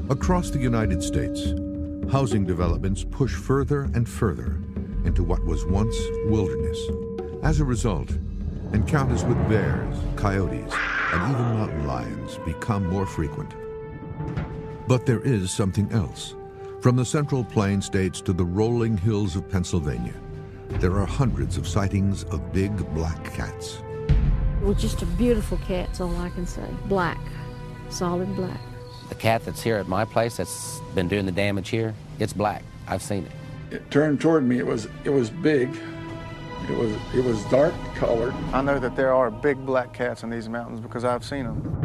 Across the United States, housing developments push further and further into what was once wilderness. As a result, encounters with bears, coyotes, and even mountain lions become more frequent. But there is something else. From the Central Plain states to the rolling hills of Pennsylvania, there are hundreds of sightings of big black cats. Well, just a beautiful cat's all I can say. Black, solid black. The cat that's here at my place that's been doing the damage here, it's black. I've seen it. It turned toward me. It was big. It was dark colored. I know that there are big black cats in these mountains because I've seen them.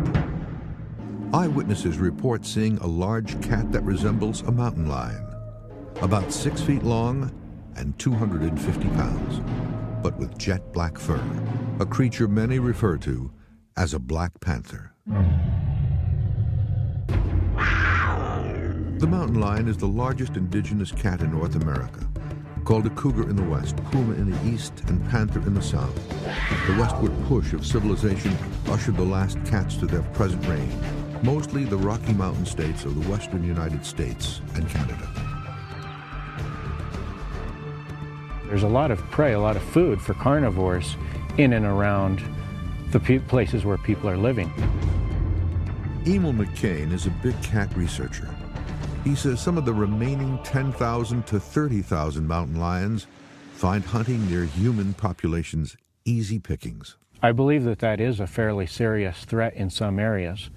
Eyewitnesses report seeing a large cat that resembles a mountain lion, about 6 feet long and 250 pounds, but with jet black fur, a creature many refer to as a black panther. The mountain lion is the largest indigenous cat in North America, called a cougar in the west, puma in the east, and panther in the south. The westward push of civilization ushered the last cats to their present reign, mostly the Rocky Mountain states of the western United States and Canada. There's a lot of prey, a lot of food for carnivores in and around the places where people are living. Emil McCain is a big cat researcher. He says some of the remaining 10,000 to 30,000 mountain lions find hunting near human populations easy pickings. I believe that that is a fairly serious threat in some areas,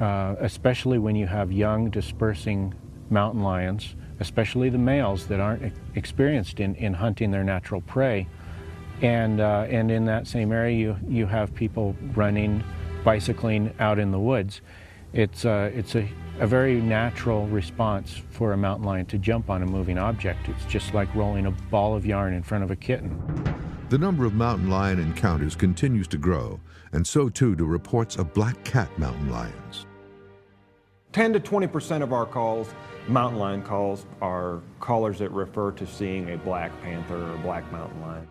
especially when you have young dispersing mountain lions, especially the males that aren't experienced in hunting their natural prey. And in that same area, you have people running, bicycling out in the woods. It's a very natural response for a mountain lion to jump on a moving object. It's just like rolling a ball of yarn in front of a kitten. The number of mountain lion encounters continues to grow, and so too do reports of black cat mountain lions. 10 to 20% of our calls, mountain lion calls, are callers that refer to seeing a black panther or a black mountain lion.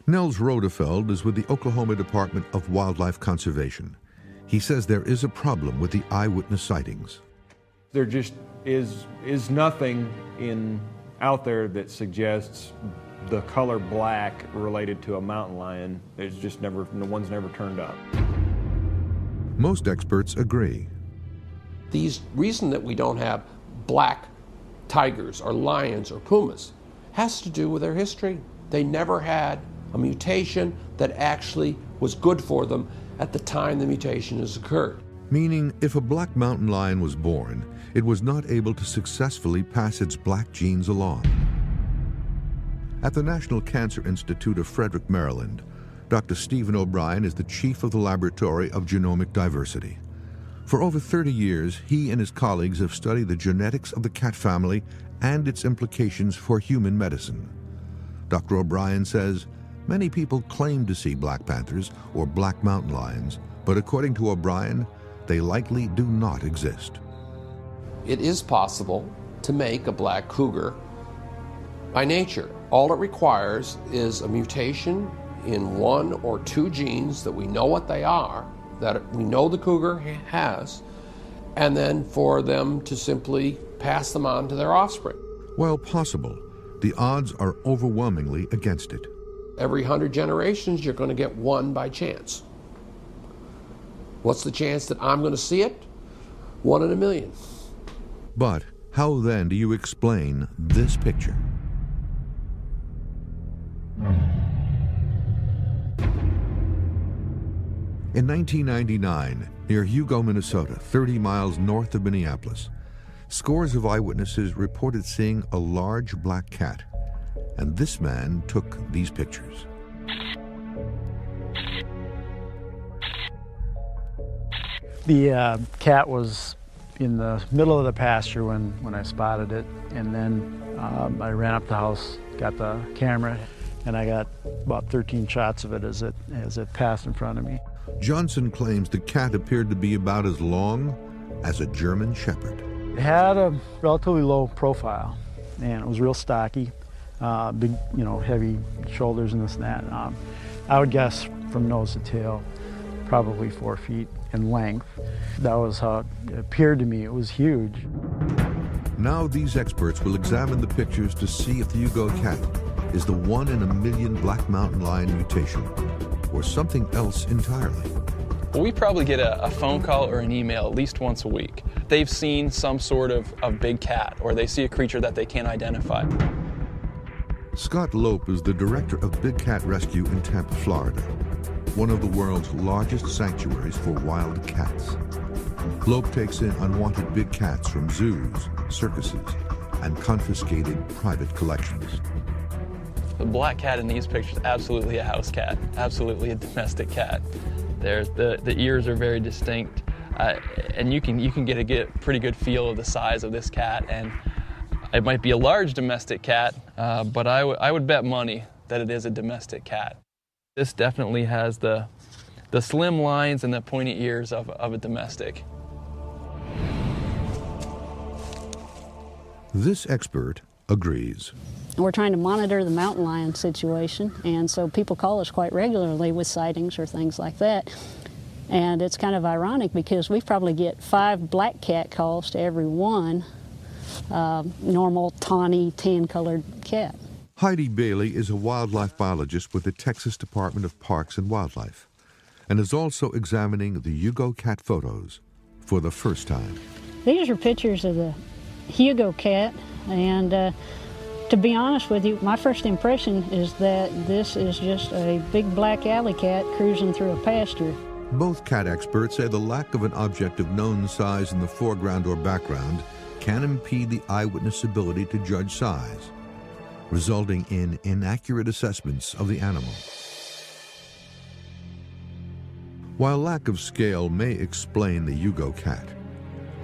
Nels Rodefeld is with the Oklahoma Department of Wildlife Conservation. He says there is a problem with the eyewitness sightings. There just is nothing out there that suggests the color black related to a mountain lion. It's just no one's never turned up. Most experts agree. The reason that we don't have black tigers or lions or pumas has to do with their history. They never had a mutation that actually was good for them at the time the mutation has occurred. Meaning, if a black mountain lion was born, it was not able to successfully pass its black genes along. At the National Cancer Institute of Frederick, Maryland, Dr. Stephen O'Brien is the chief of the Laboratory of Genomic Diversity. For over 30 years, he and his colleagues have studied the genetics of the cat family and its implications for human medicine. Dr. O'Brien says, many people claim to see black panthers or black mountain lions, but according to O'Brien, they likely do not exist. It is possible to make a black cougar by nature. All it requires is a mutation in one or two genes that we know what they are, that we know the cougar has, and then for them to simply pass them on to their offspring. While possible, the odds are overwhelmingly against it. Every 100 generations, you're going to get one by chance. What's the chance that I'm going to see it? 1 in a million. But how then do you explain this picture? In 1999, near Hugo, Minnesota, 30 miles north of Minneapolis, scores of eyewitnesses reported seeing a large black cat. And this man took these pictures. The cat was in the middle of the pasture when I spotted it, and then I ran up the house, got the camera, and I got about 13 shots of it as it passed in front of me. Johnson claims the cat appeared to be about as long as a German Shepherd. It had a relatively low profile. and it was real stocky, big, you know, heavy shoulders and this and that. I would guess from nose to tail, probably 4 feet in length. That was how it appeared to me. It was huge. Now these experts will examine the pictures to see if the Hugo cat is the 1 in a million black mountain lion mutation or something else entirely. Well, we probably get a phone call or an email at least once a week. They've seen some sort of big cat, or they see a creature that they can't identify. Scott Lope is the director of Big Cat Rescue in Tampa, Florida, one of the world's largest sanctuaries for wild cats. Lope takes in unwanted big cats from zoos, circuses, and confiscated private collections. The black cat in these pictures is absolutely a house cat, absolutely a domestic cat. The ears are very distinct, and you can get a pretty good feel of the size of this cat. And it might be a large domestic cat, but I would bet money that it is a domestic cat. This definitely has the slim lines and the pointy ears of a domestic. This expert agrees. We're trying to monitor the mountain lion situation, and so people call us quite regularly with sightings or things like that. And it's kind of ironic because we probably get 5 black cat calls to every 1 normal, tawny, tan-colored cat. Heidi Bailey is a wildlife biologist with the Texas Department of Parks and Wildlife and is also examining the Hugo cat photos for the first time. These are pictures of the Hugo cat, and to be honest with you, my first impression is that this is just a big black alley cat cruising through a pasture. Both cat experts say the lack of an object of known size in the foreground or background can impede the eyewitness' ability to judge size, resulting in inaccurate assessments of the animal. While lack of scale may explain the Hugo cat,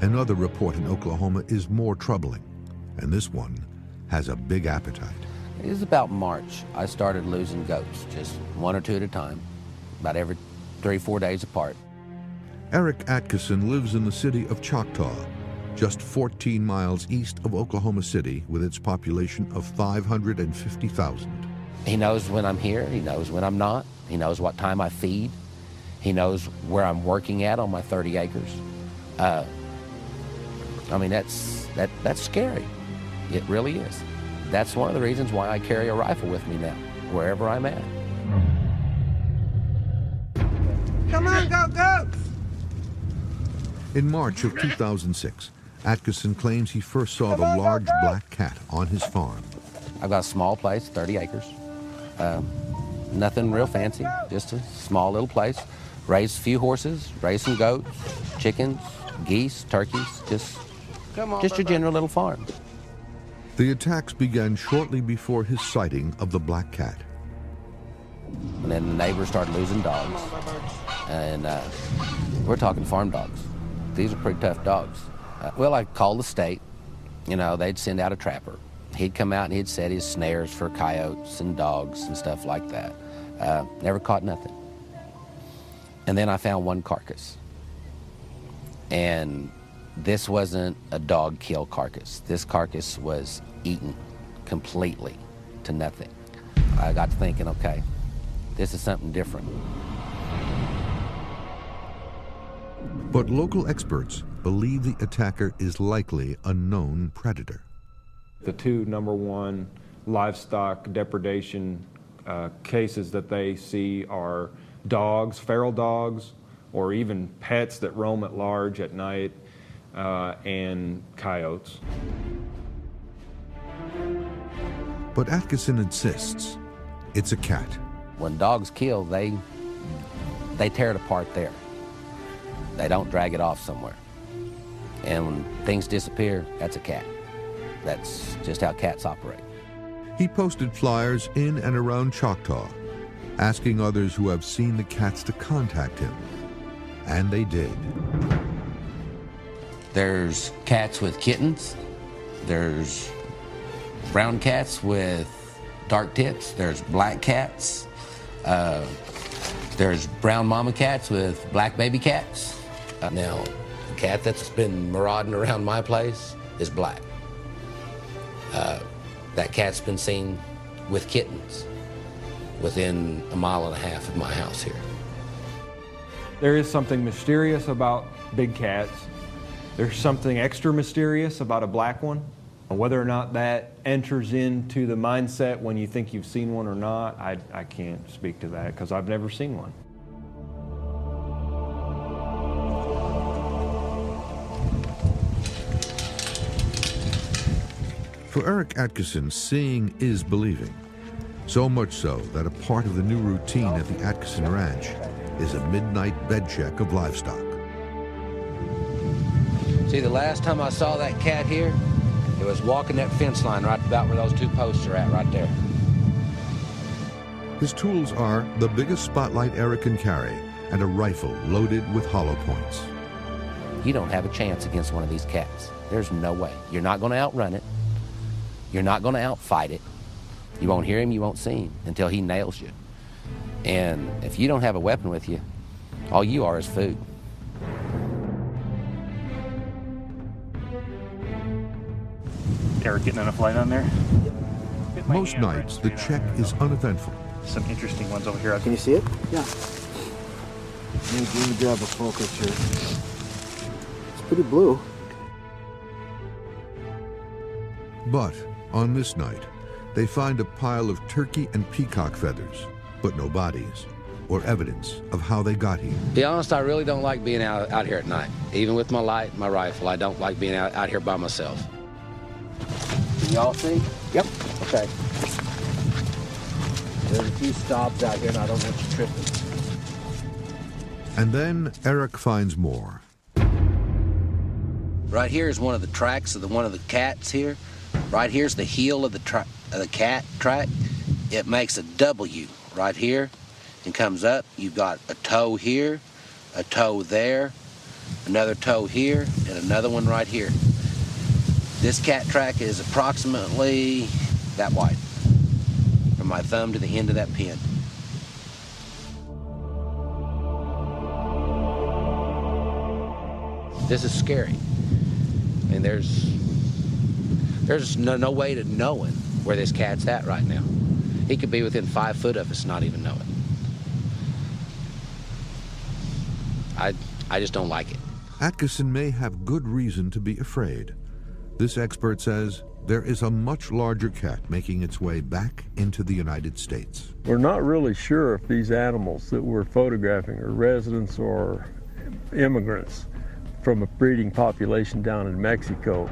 another report in Oklahoma is more troubling, and this one has a big appetite. It was about March. I started losing goats, just 1 or 2 at a time, about every 3-4 days apart. Eric Atkinson lives in the city of Choctaw, just 14 miles east of Oklahoma City, with its population of 550,000. He knows when I'm here, he knows when I'm not, he knows what time I feed, he knows where I'm working at on my 30 acres. I mean, that's scary. It really is. That's one of the reasons why I carry a rifle with me now, wherever I'm at. Come on, go, goats! In March of 2006, Atkinson claims he first saw the large black cat on his farm. I've got a small place, 30 acres. Nothing real fancy, just a small little place. Raised a few horses, raised some goats, chickens, geese, turkeys, just your general little farm. The attacks began shortly before his sighting of the black cat. And then the neighbors started losing dogs. And we're talking farm dogs. These are pretty tough dogs. Well, I called the state. You know, they'd send out a trapper. He'd come out and he'd set his snares for coyotes and dogs and stuff like that. Never caught nothing. And then I found one carcass. And this wasn't a dog kill carcass. This carcass was eaten completely to nothing. I got to thinking, okay, this is something different. But local experts believe the attacker is likely a known predator. The 2 #1 livestock depredation cases that they see are dogs, feral dogs, or even pets that roam at large at night, and coyotes. But Atkinson insists it's a cat. When dogs kill, they tear it apart there. They don't drag it off somewhere. And when things disappear, that's a cat. That's just how cats operate. He posted flyers in and around Choctaw, asking others who have seen the cats to contact him. And they did. There's cats with kittens. There's brown cats with dark tips. There's black cats. There's brown mama cats with black baby cats. Now, the cat that's been marauding around my place is black. That cat's been seen with kittens within 1.5 miles of my house here. There is something mysterious about big cats. There's something extra mysterious about a black one. Whether or not that enters into the mindset when you think you've seen one or not, I can't speak to that because I've never seen one. For Eric Atkinson, seeing is believing. So much so that a part of the new routine at the Atkinson Ranch is a midnight bed check of livestock. See, the last time I saw that cat here, it was walking that fence line right about where those 2 posts are at, right there. His tools are the biggest spotlight Eric can carry and a rifle loaded with hollow points. You don't have a chance against one of these cats. There's no way. You're not going to outrun it. You're not going to outfight it. You won't hear him, you won't see him until he nails you. And if you don't have a weapon with you, all you are is food. Eric getting enough light on there? Most nights, the check is uneventful. Some interesting ones over here. Can you see it? Yeah. Let me grab a focus here. It's pretty blue. But on this night, they find a pile of turkey and peacock feathers, but no bodies or evidence of how they got here. To be honest, I really don't like being out here at night. Even with my light and my rifle, I don't like being out here by myself. Can y'all see? Yep. Okay. There's a few stops out here and I don't want you tripping. And then Eric finds more. Right here is one of the tracks of one of the cats here. Right here's the heel of the cat track. It makes a W right here and comes up. You've got a toe here, a toe there, another toe here, and another one right here. This cat track is approximately that wide, from my thumb to the end of that pin. This is scary. And there's no way to knowing where this cat's at right now. He could be within 5 foot of us, not even know it. I just don't like it. Atkinson may have good reason to be afraid. This expert says there is a much larger cat making its way back into the United States. We're not really sure if these animals that we're photographing are residents or immigrants from a breeding population down in Mexico.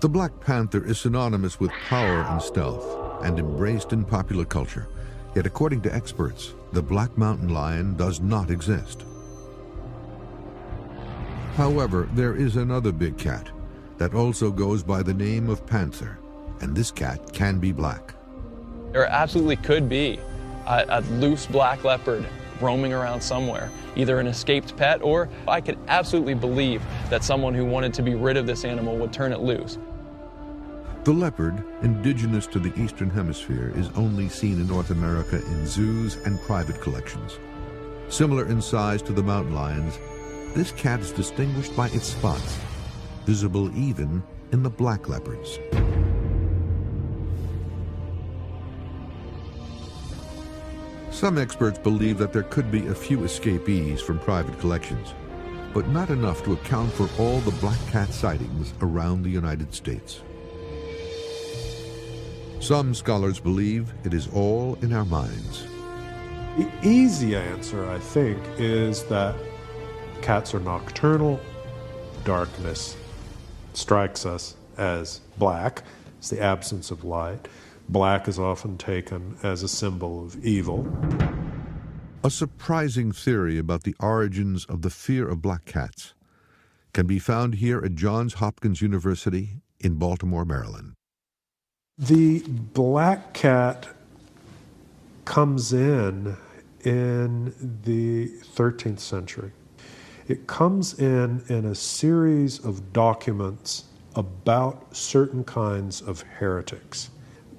The Black Panther is synonymous with power and stealth and embraced in popular culture. Yet according to experts, the Black Mountain Lion does not exist. However, there is another big cat that also goes by the name of Panther, and this cat can be black. There absolutely could be a loose black leopard roaming around somewhere, either an escaped pet, or I could absolutely believe that someone who wanted to be rid of this animal would turn it loose. The leopard, indigenous to the Eastern Hemisphere, is only seen in North America in zoos and private collections. Similar in size to the mountain lions, this cat is distinguished by its spots, visible even in the black leopards. Some experts believe that there could be a few escapees from private collections, but not enough to account for all the black cat sightings around the United States. Some scholars believe it is all in our minds. The easy answer, I think, is that cats are nocturnal. Darkness strikes us as black. It's the absence of light. Black is often taken as a symbol of evil. A surprising theory about the origins of the fear of black cats can be found here at Johns Hopkins University in Baltimore, Maryland. The black cat comes in the 13th century. It comes in a series of documents about certain kinds of heretics.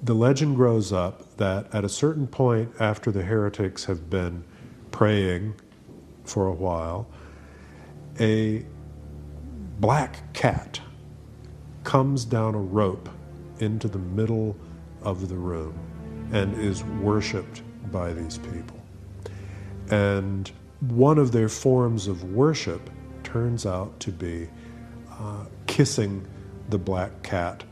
The legend grows up that at a certain point after the heretics have been praying for a while, a black cat comes down a rope into the middle of the room and is worshipped by these people. And one of their forms of worship turns out to be kissing the black cat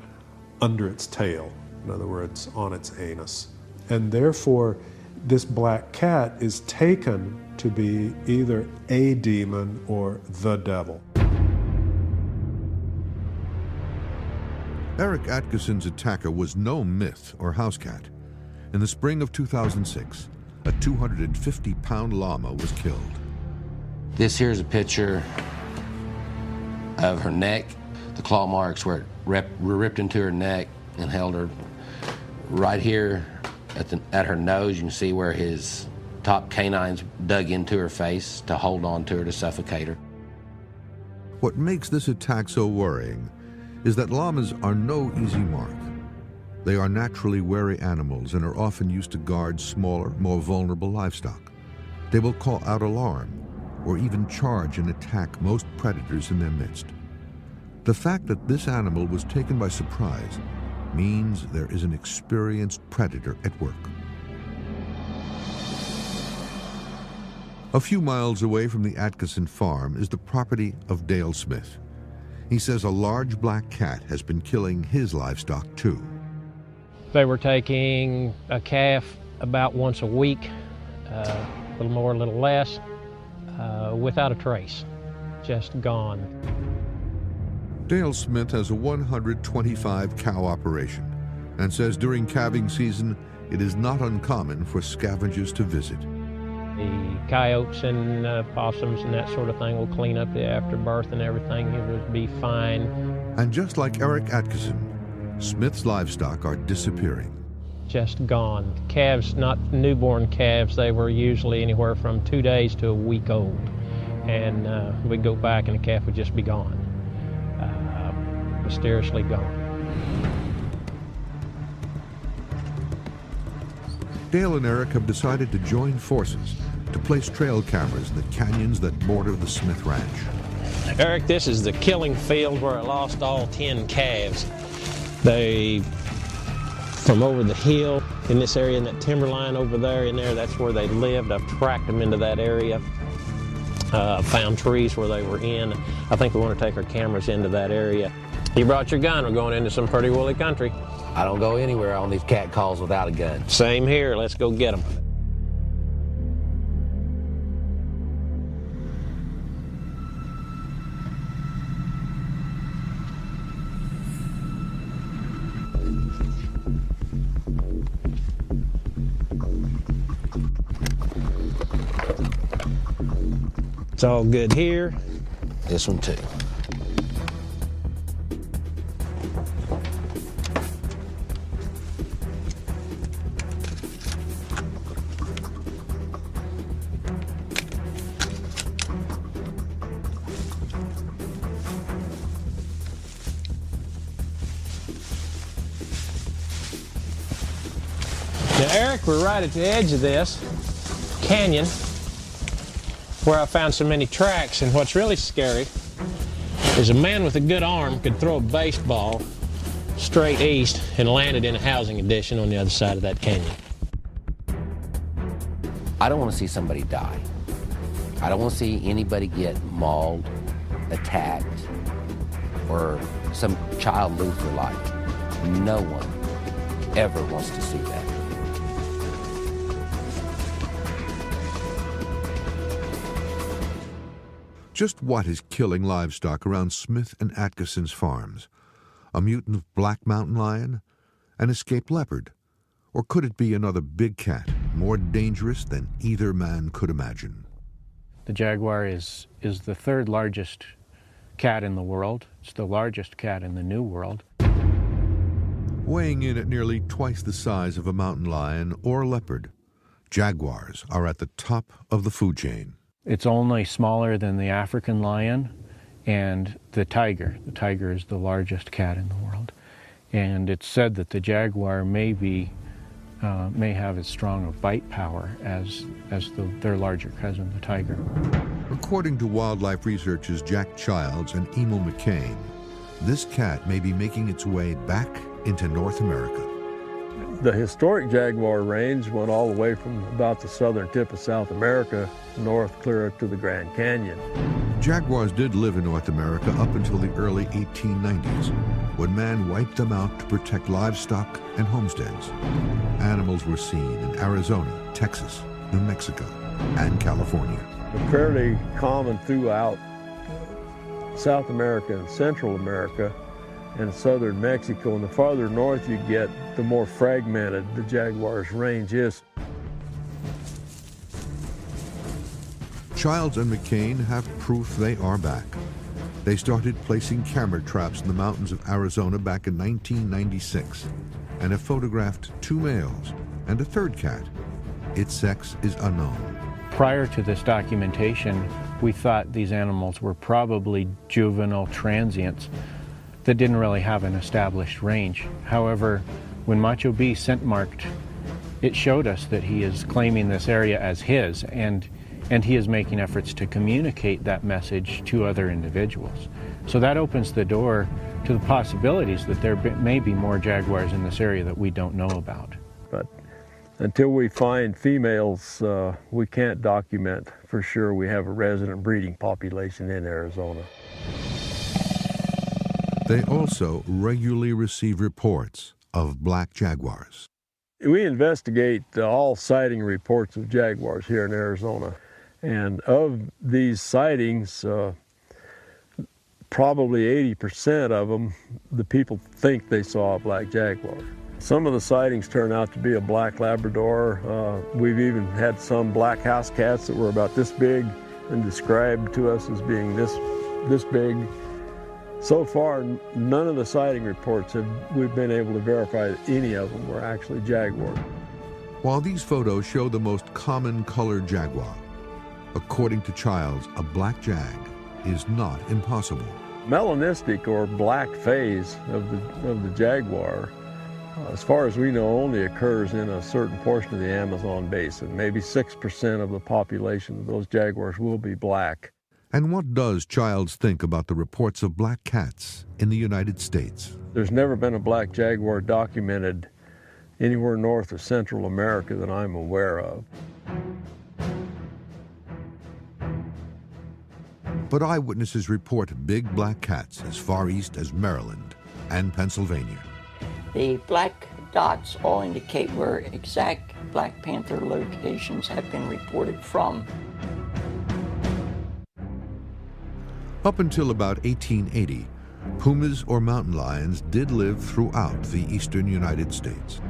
under its tail, in other words, on its anus. And therefore, this black cat is taken to be either a demon or the devil. Eric Atkinson's attacker was no myth or house cat. In the spring of 2006, a 250-pound llama was killed. This here is a picture of her neck. The claw marks were ripped into her neck and held her. Right here at her nose, you can see where his top canines dug into her face to hold on to her to suffocate her. What makes this attack so worrying is that llamas are no easy mark. They are naturally wary animals and are often used to guard smaller, more vulnerable livestock. They will call out alarm or even charge and attack most predators in their midst. The fact that this animal was taken by surprise means there is an experienced predator at work. A few miles away from the Atkinson farm is the property of Dale Smith. He says a large black cat has been killing his livestock too. They were taking a calf about once a week, a little more, a little less, without a trace, just gone. Dale Smith has a 125-cow operation and says during calving season, it is not uncommon for scavengers to visit. The coyotes and possums and that sort of thing will clean up the afterbirth and everything. It would be fine. And just like Eric Atkinson, Smith's livestock are disappearing. Just gone. Calves, not newborn calves, they were usually anywhere from 2 days to a week old. And we'd go back and the calf would just be gone. Mysteriously gone. Dale and Eric have decided to join forces to place trail cameras in the canyons that border the Smith Ranch. Eric, this is the killing field where I lost all 10 calves. They, from over the hill in this area, in that timberline over there, in there, that's where they lived. I've tracked them into that area. Found trees where they were in. I think we want to take our cameras into that area. You brought your gun. We're going into some pretty woolly country. I don't go anywhere on these cat calls without a gun. Same here. Let's go get them. It's all good here. This one too. Now, Eric, we're right at the edge of this canyon where I found so many tracks, and what's really scary is a man with a good arm could throw a baseball straight east and land it in a housing addition on the other side of that canyon. I don't want to see somebody die. I don't want to see anybody get mauled, attacked, or some child lose their life. No one ever wants to see that. Just what is killing livestock around Smith and Atkinson's farms? A mutant black mountain lion? An escaped leopard? Or could it be another big cat, more dangerous than either man could imagine? The jaguar is the third largest cat in the world. It's the largest cat in the New World. Weighing in at nearly twice the size of a mountain lion or leopard, jaguars are at the top of the food chain. It's only smaller than the African lion and the tiger. The tiger is the largest cat in the world. And it's said that the jaguar may have as strong a bite power as their larger cousin, the tiger. According to wildlife researchers Jack Childs and Emil McCain, this cat may be making its way back into North America. The historic jaguar range went all the way from about the southern tip of South America north clear up to the Grand Canyon. Jaguars did live in North America up until the early 1890s, when man wiped them out to protect livestock and homesteads. Animals were seen in Arizona, Texas, New Mexico, and California. They're fairly common throughout South America and Central America and southern Mexico. And the farther north you get, the more fragmented the jaguar's range is. Childs and McCain have proof they are back. They started placing camera traps in the mountains of Arizona back in 1996 and have photographed 2 males and a third cat. Its sex is unknown. Prior to this documentation, we thought these animals were probably juvenile transients that didn't really have an established range. However, when Macho B scent marked, it showed us that he is claiming this area as his, and he is making efforts to communicate that message to other individuals. So that opens the door to the possibilities that there may be more jaguars in this area that we don't know about. But until we find females, we can't document for sure we have a resident breeding population in Arizona. They also regularly receive reports of black jaguars. We investigate all sighting reports of jaguars here in Arizona. And of these sightings, probably 80% of them, the people think they saw a black jaguar. Some of the sightings turn out to be a black Labrador. We've even had some black house cats that were about this big and described to us as being this big. So far, none of the sighting reports we've been able to verify that any of them were actually jaguar. While these photos show the most common colored jaguar, according to Childs, a black jag is not impossible. Melanistic or black phase of the jaguar, as far as we know, only occurs in a certain portion of the Amazon basin. Maybe 6% of the population of those jaguars will be black. And what does Childs think about the reports of black cats in the United States? There's never been a black jaguar documented anywhere north of Central America that I'm aware of. But eyewitnesses report big black cats as far east as Maryland and Pennsylvania. The black dots all indicate where exact Black Panther locations have been reported from. Up until about 1880, pumas or mountain lions did live throughout the eastern United States.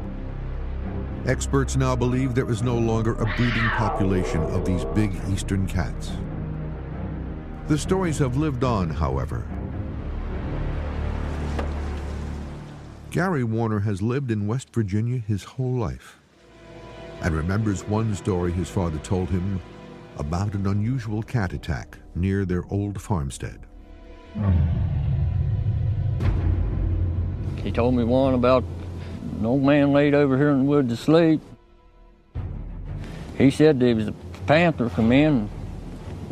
Experts now believe there is no longer a breeding population of these big eastern cats. The stories have lived on, however. Gary Warner has lived in West Virginia his whole life and remembers one story his father told him about an unusual cat attack near their old farmstead. He told me one about an old man laid over here in the woods asleep. He said there was a panther come in,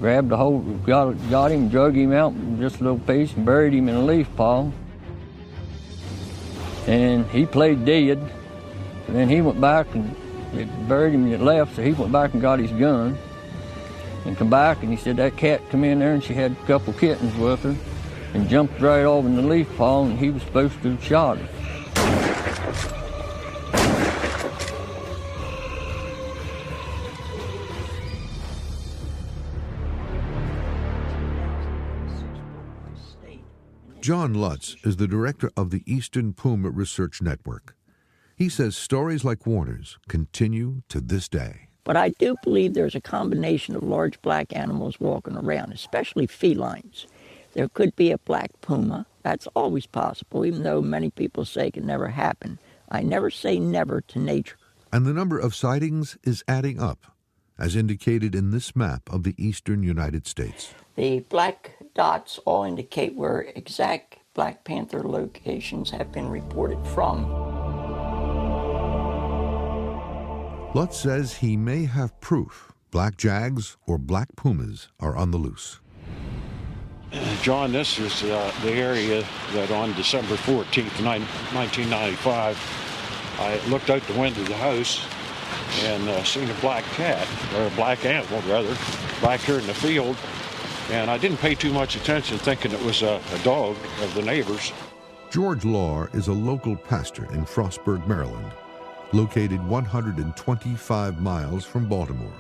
grabbed a hold, got him, drug him out just a little piece and buried him in a leaf pile. And he played dead. And then he went back and it buried him and it left, so he went back and got his gun and come back, and he said that cat come in there and she had a couple kittens with her and jumped right off in the leaf pile, and he was supposed to have shot her. John Lutz is the director of the Eastern Puma Research Network. He says stories like Warner's continue to this day. But I do believe there's a combination of large black animals walking around, especially felines. There could be a black puma. That's always possible, even though many people say it can never happen. I never say never to nature. And the number of sightings is adding up, as indicated in this map of the eastern United States. The black dots all indicate where exact Black Panther locations have been reported from. Lutz says he may have proof black jags or black pumas are on the loose. John, this is the area that on December 14th, 1995, I looked out the window of the house and seen a black cat, or a black animal rather, back here in the field. And I didn't pay too much attention, thinking it was a dog of the neighbors. George Lahr is a local pastor in Frostburg, Maryland, located 125 miles from Baltimore.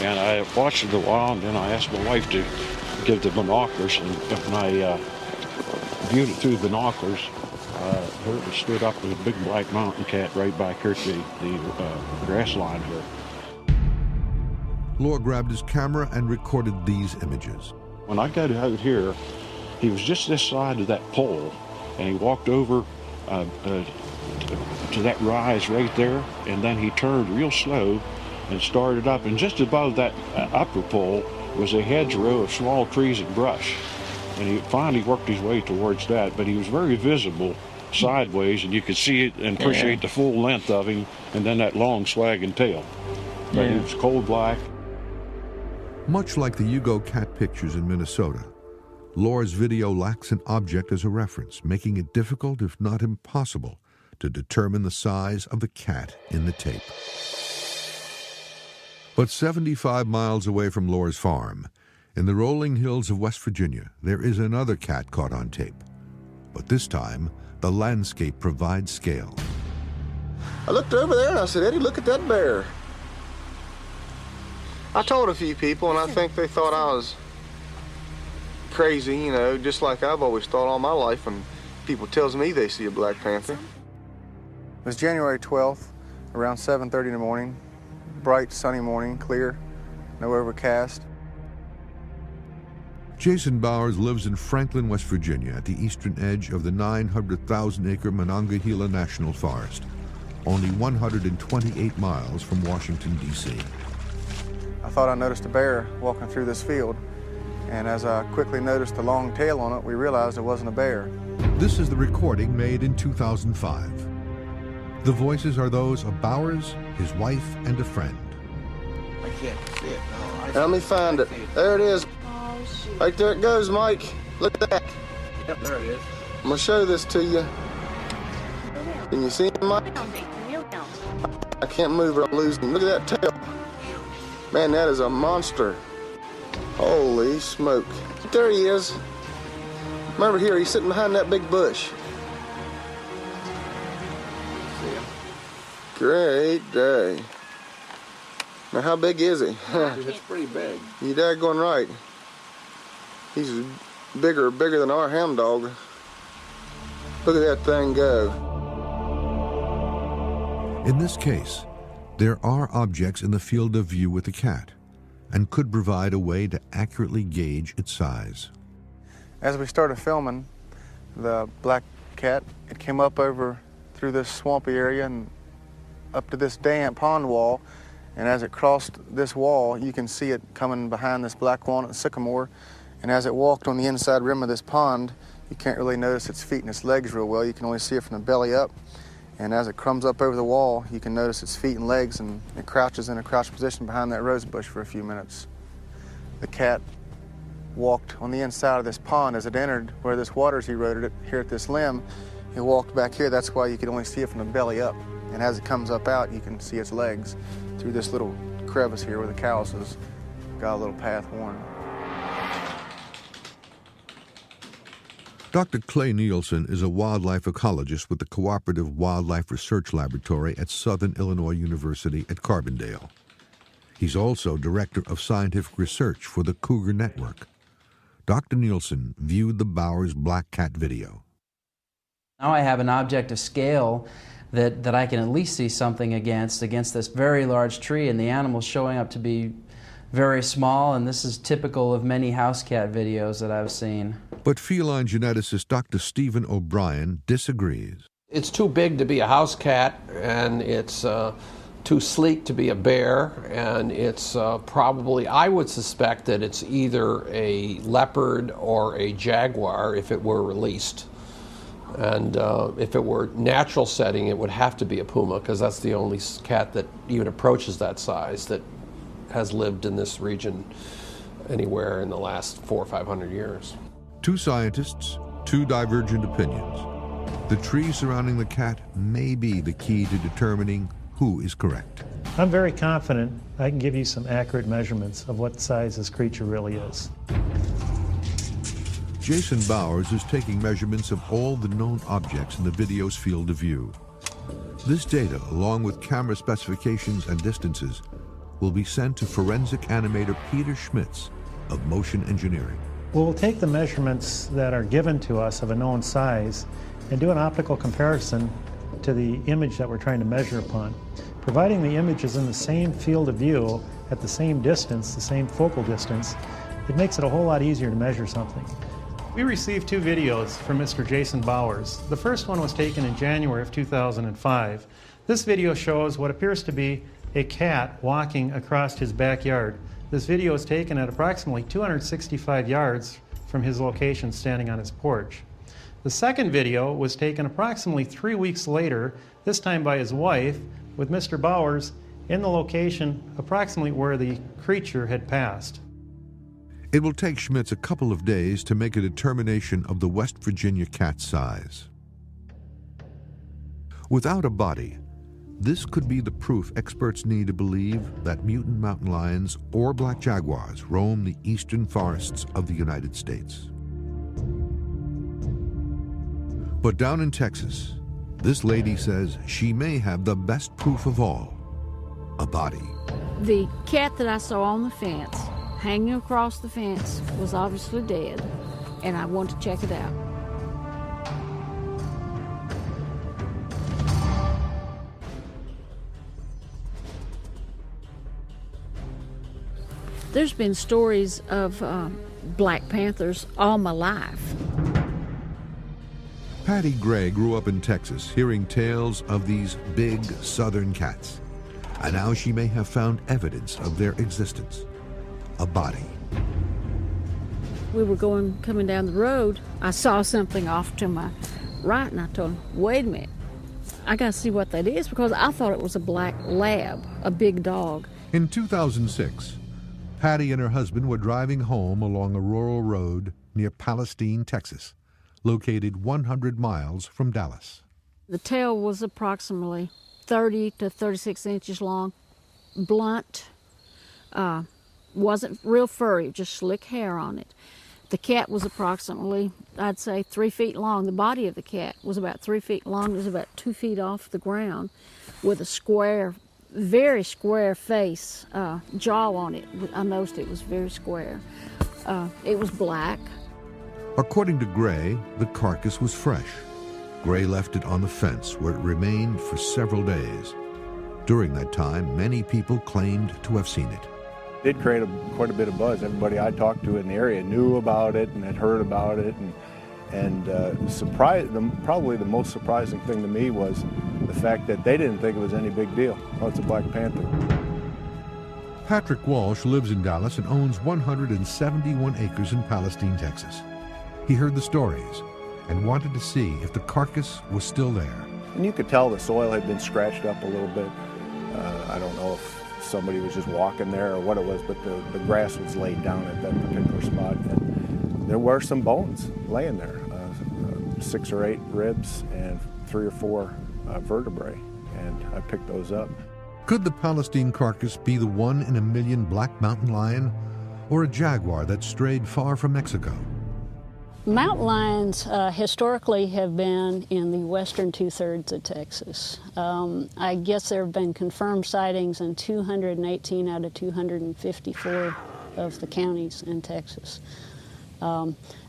And I watched it a while, and then I asked my wife to give the binoculars, and when I viewed it through the binoculars, there stood up a big black mountain cat right back here at the grass line here. Lahr grabbed his camera and recorded these images. When I got out here, he was just this side of that pole, and he walked over to that rise right there, and then he turned real slow and started up, and just above that upper pole was a hedgerow of small trees and brush. And he finally worked his way towards that, but he was very visible sideways, and you could see it and appreciate the full length of him, and then that long swagging tail. But he was cold black. Much like the Hugo cat pictures in Minnesota, Lahr's video lacks an object as a reference, making it difficult, if not impossible, to determine the size of the cat in the tape. But 75 miles away from Lahr's farm, in the rolling hills of West Virginia, there is another cat caught on tape. But this time, the landscape provides scale. I looked over there and I said, Eddie, look at that bear. I told a few people, and I think they thought I was crazy, you know, just like I've always thought all my life when people tells me they see a black panther. It was January 12th, around 7:30 in the morning. Bright, sunny morning, clear, no overcast. Jason Bowers lives in Franklin, West Virginia, at the eastern edge of the 900,000-acre Monongahela National Forest, only 128 miles from Washington, D.C. I thought I noticed a bear walking through this field, and as I quickly noticed the long tail on it, we realized it wasn't a bear. This is the recording made in 2005. The voices are those of Bowers, his wife, and a friend. I can't see it. No, let me find it. There it is. Right there it goes, Mike. Look at that. Yep, there it is. I'm going to show this to you. Can you see him, Mike? I can't move or I'm losing. Look at that tail. Man, that is a monster. Holy smoke. There he is. Remember here, he's sitting behind that big bush. Great day. Now, how big is he? It's pretty big. You daggone right. He's bigger than our hound dog. Look at that thing go. In this case, there are objects in the field of view with the cat and could provide a way to accurately gauge its size. As we started filming the black cat, it came up over through this swampy area and up to this dam pond wall, and as it crossed this wall, you can see it coming behind this black walnut sycamore, and as it walked on the inside rim of this pond, you can't really notice its feet and its legs real well. You can only see it from the belly up, and as it comes up over the wall, you can notice its feet and legs, and it crouches in a crouched position behind that rose bush for a few minutes. The cat walked on the inside of this pond as it entered where this water's eroded it here at this limb. It walked back here, that's why you can only see it from the belly up. And as it comes up out, you can see its legs through this little crevice here where the callus has got a little path worn. Dr. Clay Nielsen is a wildlife ecologist with the Cooperative Wildlife Research Laboratory at Southern Illinois University at Carbondale. He's also director of scientific research for the Cougar Network. Dr. Nielsen viewed the Bowers black cat video. Now I have an object of scale that I can at least see something against this very large tree, and the animal's showing up to be very small, and this is typical of many house cat videos that I've seen. But feline geneticist Dr. Stephen O'Brien disagrees. It's too big to be a house cat, and it's too sleek to be a bear, and it's probably, I would suspect that it's either a leopard or a jaguar if it were released. And if it were natural setting, it would have to be a puma, because that's the only cat that even approaches that size that has lived in this region anywhere in the last 400 or 500 years. Two scientists, two divergent opinions. The tree surrounding the cat may be the key to determining who is correct. I'm very confident I can give you some accurate measurements of what size this creature really is. Jason Bowers is taking measurements of all the known objects in the video's field of view. This data, along with camera specifications and distances, will be sent to forensic animator Peter Schmitz of Motion Engineering. We'll take the measurements that are given to us of a known size and do an optical comparison to the image that we're trying to measure upon. Providing the image is in the same field of view at the same distance, the same focal distance, it makes it a whole lot easier to measure something. We received two videos from Mr. Jason Bowers. The first one was taken in January of 2005. This video shows what appears to be a cat walking across his backyard. This video is taken at approximately 265 yards from his location, standing on his porch. The second video was taken approximately 3 weeks later, this time by his wife, with Mr. Bowers in the location approximately where the creature had passed. It will take Schmitz a couple of days to make a determination of the West Virginia cat's size. Without a body, this could be the proof experts need to believe that mutant mountain lions or black jaguars roam the eastern forests of the United States. But down in Texas, this lady says she may have the best proof of all, a body. The cat that I saw on the fence, hanging across the fence, was obviously dead, and I wanted to check it out. There's been stories of Black Panthers all my life. Patty Gray grew up in Texas hearing tales of these big southern cats, and now she may have found evidence of their existence, a body. We were coming down the road. I saw something off to my right, and I told him, wait a minute, I got to see what that is, because I thought it was a black lab, a big dog. In 2006, Patty and her husband were driving home along a rural road near Palestine, Texas, located 100 miles from Dallas. The tail was approximately 30 to 36 inches long, blunt, wasn't real furry, just slick hair on it. The cat was approximately, I'd say, 3 feet long. The body of the cat was about 3 feet long. It was about 2 feet off the ground with a square, very square face, jaw on it. I noticed it was very square. It was black. According to Gray, the carcass was fresh. Gray left it on the fence where it remained for several days. During that time, many people claimed to have seen it. It did create quite a bit of buzz. Everybody I talked to in the area knew about it and had heard about it. Probably the most surprising thing to me was the fact that they didn't think it was any big deal. Oh, it's a Black Panther. Patrick Walsh lives in Dallas and owns 171 acres in Palestine, Texas. He heard the stories and wanted to see if the carcass was still there. And you could tell the soil had been scratched up a little bit. I don't know if somebody was just walking there or what it was, but the grass was laid down at that particular spot. And there were some bones laying there, 6 or 8 ribs and 3 or 4 vertebrae, and I picked those up. Could the Palestine carcass be the 1 in a million black mountain lion, or a jaguar that strayed far from Mexico? Mountain lions historically have been in the western 2/3 of Texas. I guess there have been confirmed sightings in 218 out of 254 of the counties in Texas.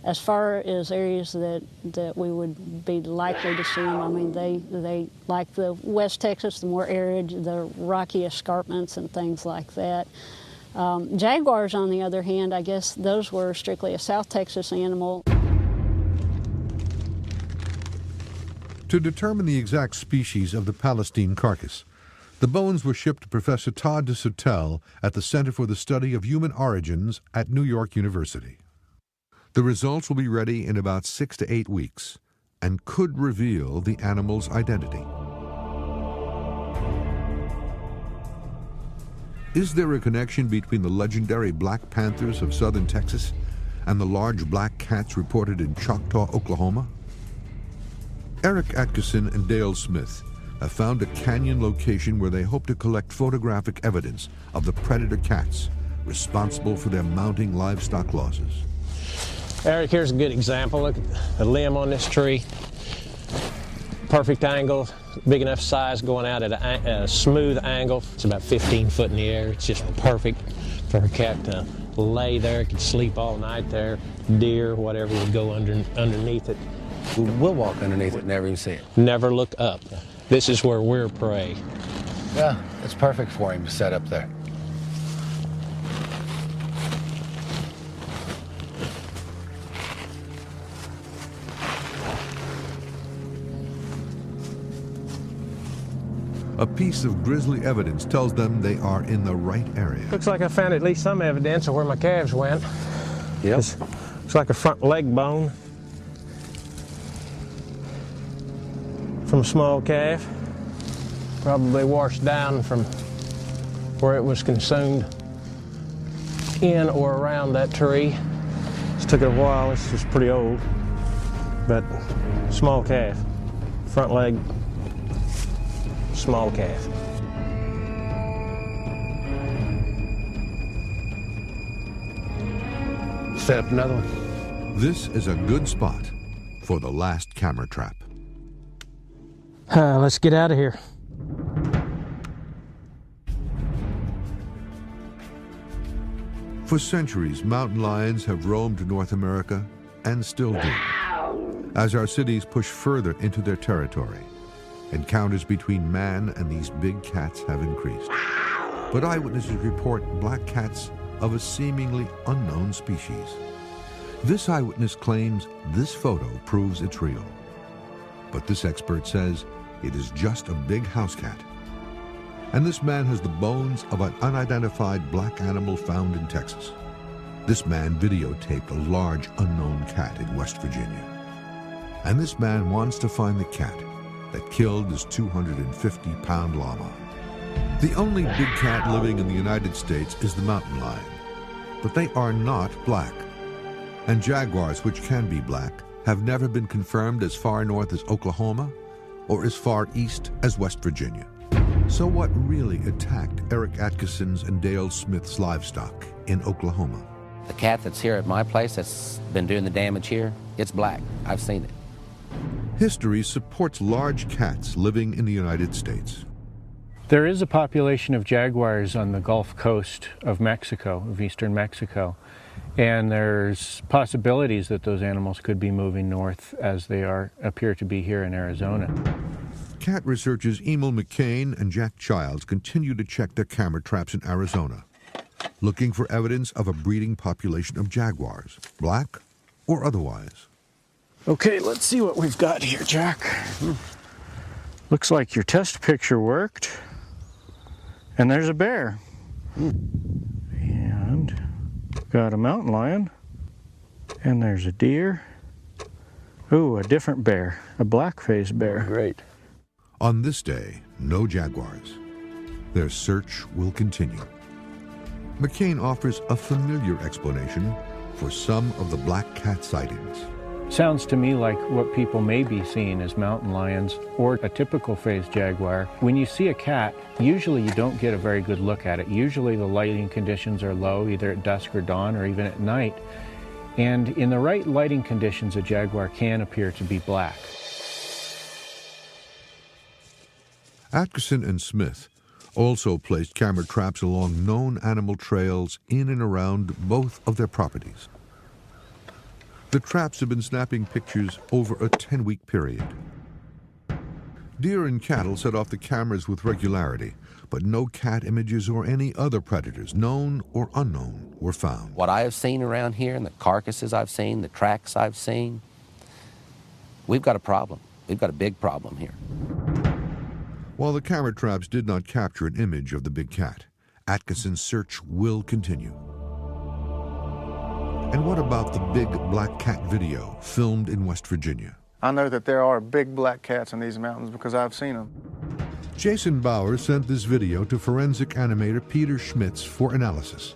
As far as areas that we would be likely to see them, I mean, they like the West Texas, the more arid, the rocky escarpments and things like that. Jaguars, on the other hand, I guess those were strictly a South Texas animal. To determine the exact species of the Palestine carcass, the bones were shipped to Professor Todd DeSautel at the Center for the Study of Human Origins at New York University. The results will be ready in about 6 to 8 weeks and could reveal the animal's identity. Is there a connection between the legendary black panthers of southern Texas and the large black cats reported in Choctaw, Oklahoma? Eric Atkinson and Dale Smith have found a canyon location where they hope to collect photographic evidence of the predator cats responsible for their mounting livestock losses. Eric, here's a good example. Look at the limb on this tree. Perfect angle, big enough size going out at a smooth angle. It's about 15 foot in the air. It's just perfect for a cat to lay there. It could sleep all night there. Deer, whatever, would go underneath it. We'll walk underneath it and never even see it. Never look up. This is where we're prey. Yeah, it's perfect for him to set up there. A piece of grisly evidence tells them they are in the right area. Looks like I found at least some evidence of where my calves went. Yep. Looks like a front leg bone from a small calf. Probably washed down from where it was consumed in or around that tree. It took it a while. It's just pretty old, but small calf, front leg, small calf. Set up another one. This is a good spot for the last camera trap. Let's get out of here. For centuries, mountain lions have roamed North America and still do. As our cities push further into their territory, encounters between man and these big cats have increased. But eyewitnesses report black cats of a seemingly unknown species. This eyewitness claims this photo proves it's real. But this expert says it is just a big house cat. And this man has the bones of an unidentified black animal found in Texas. This man videotaped a large unknown cat in West Virginia. And this man wants to find the cat that killed his 250-pound llama. The only big cat living in the United States is the mountain lion, but they are not black. And jaguars, which can be black, have never been confirmed as far north as Oklahoma or as far east as West Virginia. So what really attacked Eric Atkinson's and Dale Smith's livestock in Oklahoma? The cat that's here at my place that's been doing the damage here, it's black. I've seen it. History supports large cats living in the United States. There is a population of jaguars on the Gulf Coast of Mexico, of eastern Mexico, and there's possibilities that those animals could be moving north as they appear to be here in Arizona. Cat researchers Emil McCain and Jack Childs continue to check their camera traps in Arizona, looking for evidence of a breeding population of jaguars, black or otherwise. Okay, let's see what we've got here, Jack. Looks like your test picture worked. And there's a bear. And got a mountain lion. And there's a deer. Ooh, a different bear, a black-faced bear. Great. On this day, no jaguars. Their search will continue. McCain offers a familiar explanation for some of the black cat sightings. Sounds to me like what people may be seeing as mountain lions or a typical phased jaguar. When you see a cat, usually you don't get a very good look at it. Usually the lighting conditions are low, either at dusk or dawn or even at night. And in the right lighting conditions, a jaguar can appear to be black. Atkinson and Smith also placed camera traps along known animal trails in and around both of their properties. The traps have been snapping pictures over a 10-week period. Deer and cattle set off the cameras with regularity, but no cat images or any other predators, known or unknown, were found. What I have seen around here and the carcasses I've seen, the tracks I've seen, we've got a problem. We've got a big problem here. While the camera traps did not capture an image of the big cat, Atkinson's search will continue. And what about the big black cat video filmed in West Virginia? I know that there are big black cats in these mountains because I've seen them. Jason Bowers sent this video to forensic animator Peter Schmitz for analysis.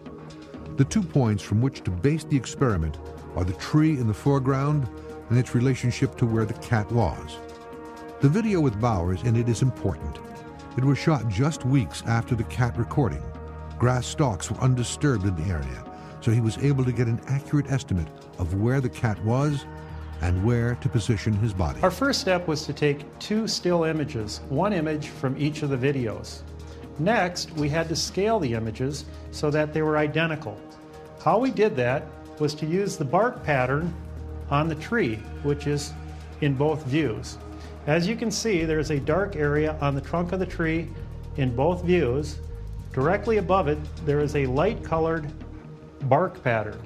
The 2 points from which to base the experiment are the tree in the foreground and its relationship to where the cat was. The video with Bowers in it is important. It was shot just weeks after the cat recording. Grass stalks were undisturbed in the area, so he was able to get an accurate estimate of where the cat was and where to position his body. Our first step was to take 2 still images, 1 image from each of the videos. Next, we had to scale the images so that they were identical. How we did that was to use the bark pattern on the tree, which is in both views. As you can see, there's a dark area on the trunk of the tree in both views. Directly above it, there is a light-colored bark pattern.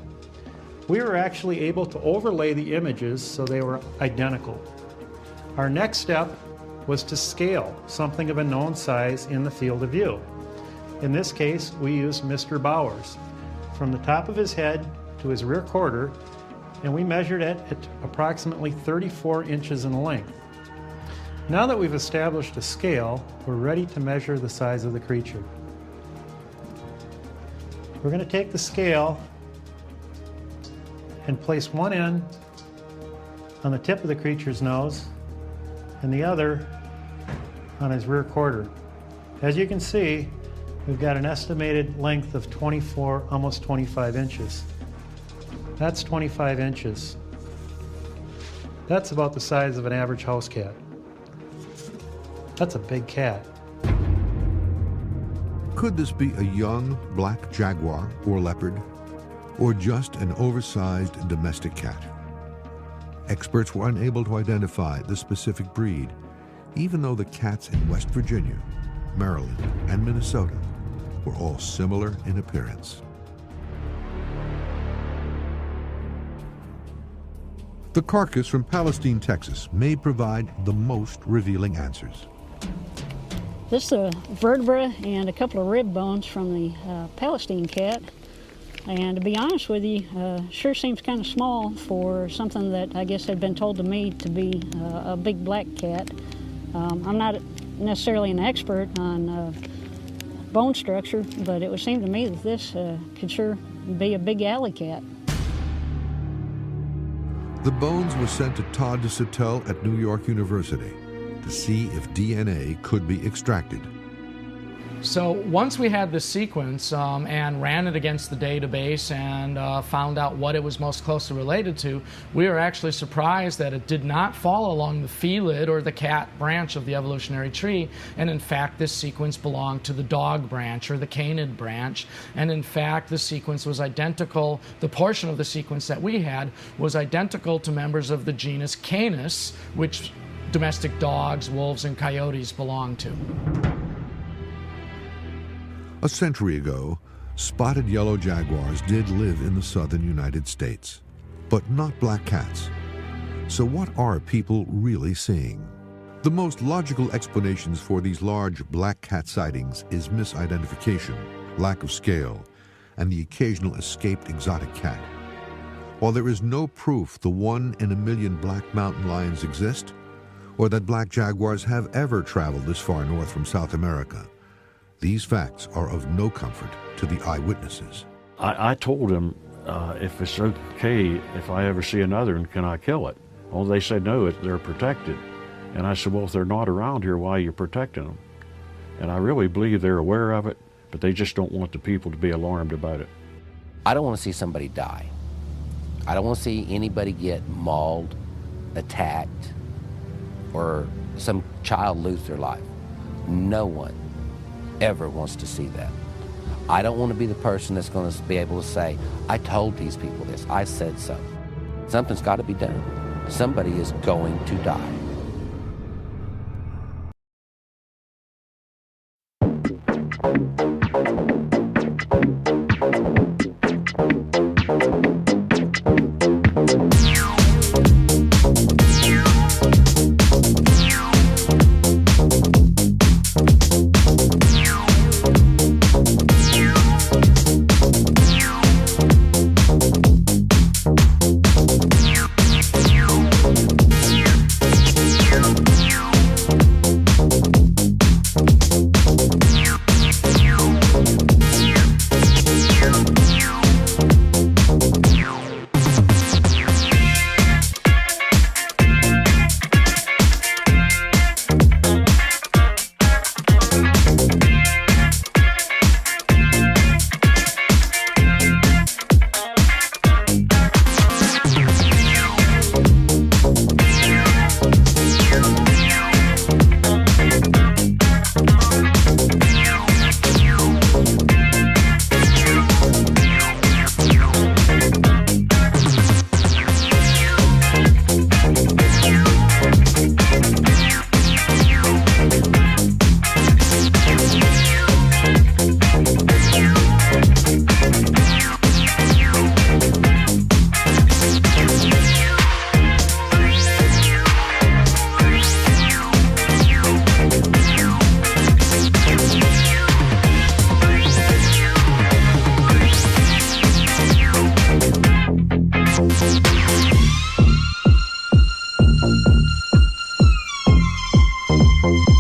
We were actually able to overlay the images so they were identical. Our next step was to scale something of a known size in the field of view. In this case, we used Mr. Bowers. From the top of his head to his rear quarter, and we measured it at approximately 34 inches in length. Now that we've established a scale, we're ready to measure the size of the creature. We're going to take the scale and place one end on the tip of the creature's nose and the other on his rear quarter. As you can see, we've got an estimated length of 24, almost 25 inches. That's 25 inches. That's about the size of an average house cat. That's a big cat. Could this be a young black jaguar or leopard, or just an oversized domestic cat? Experts were unable to identify the specific breed, even though the cats in West Virginia, Maryland, and Minnesota were all similar in appearance. The carcass from Palestine, Texas may provide the most revealing answers. This is a vertebra and a couple of rib bones from the Palestine cat. And to be honest with you, sure seems kind of small for something that I guess had been told to me to be a big black cat. I'm not necessarily an expert on bone structure, but it would seem to me that this could sure be a big alley cat. The bones were sent to Todd DeSuttell at New York University to see if DNA could be extracted. So once we had the sequence and ran it against the database and found out what it was most closely related to, we were actually surprised that it did not fall along the felid or the cat branch of the evolutionary tree, and in fact this sequence belonged to the dog branch or the canid branch, and in fact the sequence was identical, the portion of the sequence that we had was identical to members of the genus Canis, which domestic dogs, wolves, and coyotes belong to. A century ago, spotted yellow jaguars did live in the southern United States, but not black cats. So what are people really seeing? The most logical explanations for these large black cat sightings is misidentification, lack of scale, and the occasional escaped exotic cat. While there is no proof the 1 in a million black mountain lions exist, or that black jaguars have ever traveled this far north from South America, these facts are of no comfort to the eyewitnesses. I told him, if it's okay, if I ever see another one, can I kill it? Well, they said, no, they're protected. And I said, well, if they're not around here, why are you protecting them? And I really believe they're aware of it, but they just don't want the people to be alarmed about it. I don't want to see somebody die. I don't want to see anybody get mauled, attacked, or some child lose their life. No one ever wants to see that. I don't want to be the person that's going to be able to say, I told these people this, I said so. Something's got to be done. Somebody is going to die. Bye.